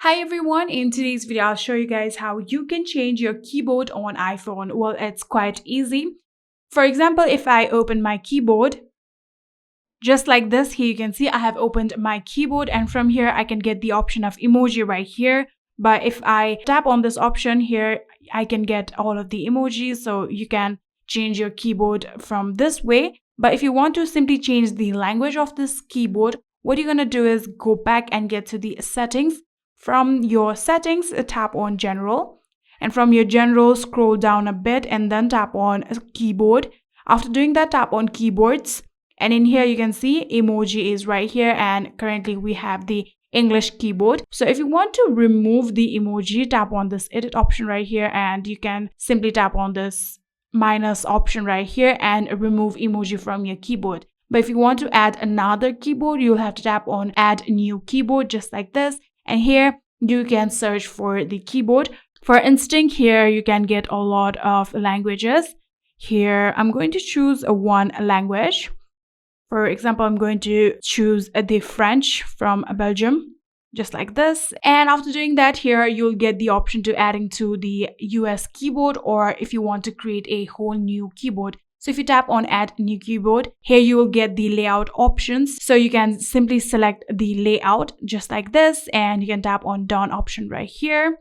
Hi everyone, in today's video I'll show you guys how you can change your keyboard on iPhone. Well, it's quite easy. For example, if I open my keyboard, just like this, here you can see I have opened my keyboard, and from here I can get the option of emoji right here. But if I tap on this option here, I can get all of the emojis, so you can change your keyboard from this way. But if you want to simply change the language of this keyboard, what you're going to do is go back and get to the settings. From your settings, tap on general, and from your general scroll down a bit and then tap on keyboard. After doing that, tap on keyboards, and in here you can see emoji is right here, and currently we have the English keyboard. So if you want to remove the emoji, tap on this edit option right here, and you can simply tap on this minus option right here and remove emoji from your keyboard. But if you want to add another keyboard, you'll have to tap on add new keyboard, just like this. And here you can search for the keyboard. For instance, here you can get a lot of languages. Here I'm going to choose one language. For example, I'm going to choose the French from Belgium, just like this. And after doing that, here you'll get the option to adding to the US keyboard, or if you want to create a whole new keyboard. So if you tap on add new keyboard, here you will get the layout options. So you can simply select the layout just like this, and you can tap on done option right here.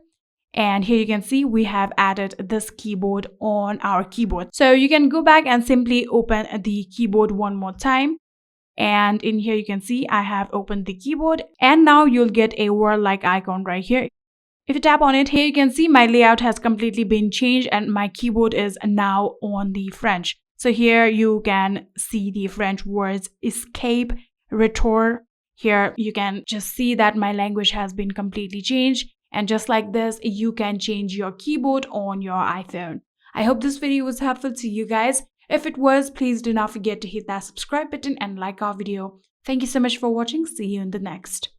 And here you can see we have added this keyboard on our keyboard. So you can go back and simply open the keyboard one more time. And in here you can see I have opened the keyboard, and now you'll get a world-like icon right here. If you tap on it, here you can see my layout has completely been changed and my keyboard is now on the French. So here you can see the French words escape, retour. Here you can just see that my language has been completely changed. And just like this, you can change your keyboard on your iPhone. I hope this video was helpful to you guys. If it was, please do not forget to hit that subscribe button and like our video. Thank you so much for watching. See you in the next.